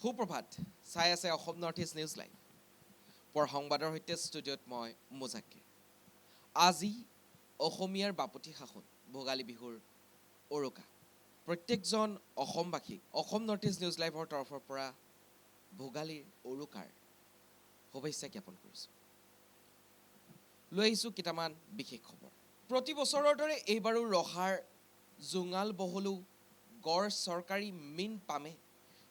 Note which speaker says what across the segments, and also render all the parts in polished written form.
Speaker 1: সুপ্ৰভাত চাই আছে Assam north east news live পৰ সংবাদৰ সৈতে ষ্টুডিঅ'ত মই মুজাক্কিৰ। আজি অসমীয়াৰ বাপতি সাহোন ভোগালী বিহুৰ উৰুকা। প্ৰত্যেকজন অসমবাসীক অসম নৰ্থ ইষ্ট নিউজ লাইভৰ তৰফৰ পৰা ভোগালীৰ উৰুকাৰ শুভেচ্ছা জ্ঞাপন কৰিছোঁ। লৈ আহিছোঁ কেইটামান বিশেষ খবৰ। প্ৰতি বছৰৰ দৰে এইবাৰো ৰহাৰ জোঙাল বহলো গড় চৰকাৰী মীন পামে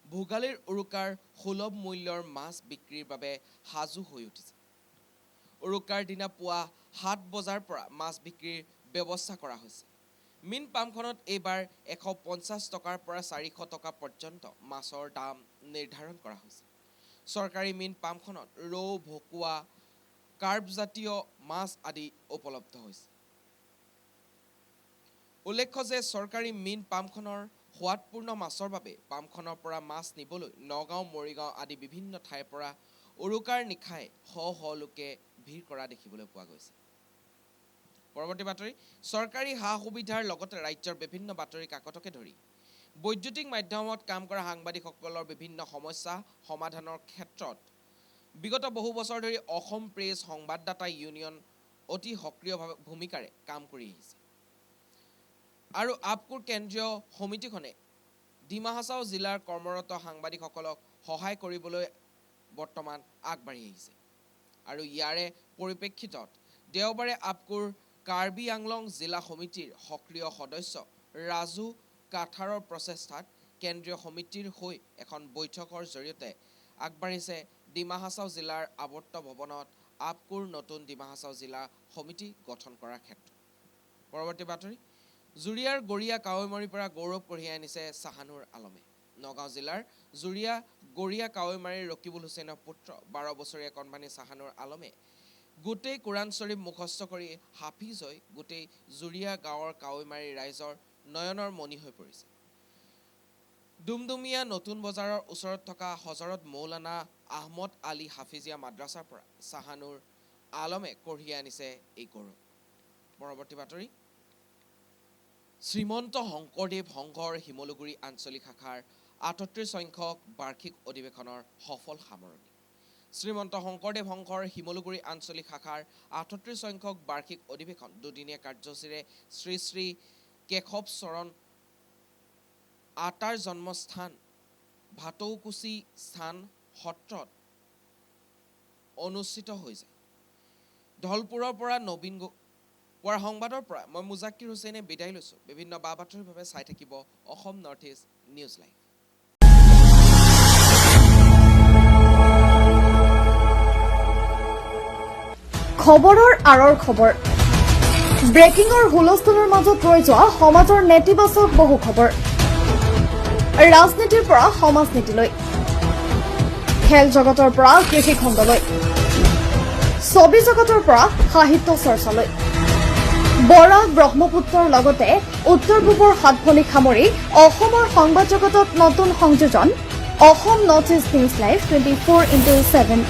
Speaker 1: ভোগালীৰ উৰুকাৰ সুলভ মূল্যৰ মাছ বিক্ৰীৰ বাবে সাজু হৈ উঠিছে। উৰুকাৰ দিনা পুৱা 7 বজাৰ পৰা মাছ বিক্ৰীৰ ব্যৱস্থা কৰা হৈছে। মীন পামখনত এইবাৰ 150 টকাৰ পৰা 400 টকা পৰ্যন্ত মাছৰ দাম নিৰ্ধাৰণ কৰা হৈছে। চৰকাৰী মীন পামখনত ৰৌ, ভকুৱা, কাৰ্পজাতীয় মাছ আদি উপলব্ধ হৈছে। উল্লেখ্য যে চৰকাৰী মীন পামখনৰ সোৱাদপূৰ্ণ মাছৰ বাবে পামখনৰ পৰা মাছ নিবলৈ নগাঁও, মৰিগাঁও আদি বিভিন্ন ঠাইৰ পৰা উৰুকাৰ নিশাই শ লোকে ভিৰ কৰা দেখিবলৈ পোৱা গৈছে। পৰৱৰ্তী বাতৰি, চৰকাৰী সা সুবিধাৰ লগতে ৰাজ্যৰ বিভিন্ন বাতৰি কাকতকে ধৰি বৈদ্যুতিক মাধ্যমত কাম কৰা সাংবাদিকসকলৰ বিভিন্ন সমস্যা সমাধানৰ ক্ষেত্ৰত বিগত বহু বছৰ ধৰি অসম প্ৰেছ সংবাদদাতা ইউনিয়ন অতি সক্ৰিয় ভূমিকাৰে কাম কৰি আহিছে। আৰু আপকোৰ কেন্দ্ৰীয় সমিতিখনে ডিমা হাছাও জিলাৰ কৰ্মৰত সাংবাদিকসকলক সহায় কৰিবলৈ বৰ্তমান আগবাঢ়ি আহিছে। আৰু ইয়াৰে পৰিপ্ৰেক্ষিতত দেওবাৰে আপকোৰ কাৰ্বি আংলং জিলা সমিতিৰ সক্ৰিয় সদস্য ৰাজু কাঠাৰৰ প্ৰচেষ্টাত কেন্দ্ৰীয় সমিতিৰ হৈ এখন বৈঠকৰ জৰিয়তে আগবাঢ়িছে ডিমা হাছাও জিলাৰ আৱৰ্ত ভৱনত আপকোৰ নতুন ডিমা হাছাও জিলা সমিতি গঠন কৰাৰ ক্ষেত্ৰত। পৰৱৰ্তী বাতৰি, জুৰিয়াৰ গড়িয়া কাৱৈমাৰীৰ পৰা গৌৰৱ কঢ়িয়াই আনিছে চাহানুৰ আলমে। নগাঁও জিলাৰ জুৰিয়া গড়িয়া কাৱৈমাৰীৰ ৰকিবুল হুছেইনৰ পুত্ৰ 12 বছৰীয়া কণমানি চাহানুৰ আলমে গোটেই কোৰাণ শ্বৰীফ মুখস্থ কৰি হাফিজ হৈ গোটেই জুৰিয়া গাঁৱৰ কাৱৈমাৰীৰ ৰাইজৰ নয়নৰ মণি হৈ পৰিছে। ডুমডুমীয়া নতুন বজাৰৰ ওচৰত থকা হজৰত মৌলানা আহমদ আলী হাফিজিয়া মাদ্ৰাছাৰ পৰা চাহানুৰ আলমে কঢ়িয়াই আনিছে এই গৌৰৱ। পৰৱৰ্তী বাতৰি, শ্ৰীমন্ত শংকৰদেৱ সংঘৰ শিমলুগুৰি আঞ্চলিক শাখাৰ 38 সংখ্যক বাৰ্ষিক অধিৱেশনৰ সফল সামৰণি। শ্ৰীমন্ত শংকৰদেৱ সংঘৰ শিমলুগুৰি আঞ্চলিক শাখাৰ 38 সংখ্যক বাৰ্ষিক অধিৱেশন দুদিনীয়া কাৰ্যসূচীৰে শ্ৰী শ্ৰী কেশৱ চৰণ আটাৰ জন্মস্থান ভাটৌকুচি স্থান সত্ৰত অনুষ্ঠিত হৈছে। ধলপুৰৰ পৰা নবীন পুৱাৰ সংবাদৰ পৰা মই মুজাক্কিৰ হুছেইনে বিদায় লৈছোঁ। বিভিন্ন বা বাতৰিৰ বাবে চাই থাকিব Assam north east news live.
Speaker 2: খবৰৰ আঁৰৰ খবৰ, ব্ৰেকিঙৰ হুলস্থুলৰ মাজত ৰৈ যোৱা সমাজৰ নেতিবাচক বহু খবৰ, ৰাজনীতিৰ পৰা সমাজ নীতিলৈ, খেল জগতৰ পৰা কৃষি খণ্ডলৈ, ছবি জগতৰ পৰা সাহিত্য চৰ্চালৈ, বৰাক ব্ৰহ্মপুত্ৰৰ লগতে উত্তৰ পূবৰ সাতভনীক সামৰি অসমৰ সংবাদ জগতত নতুন সংযোজন Assam north east news live 24/7।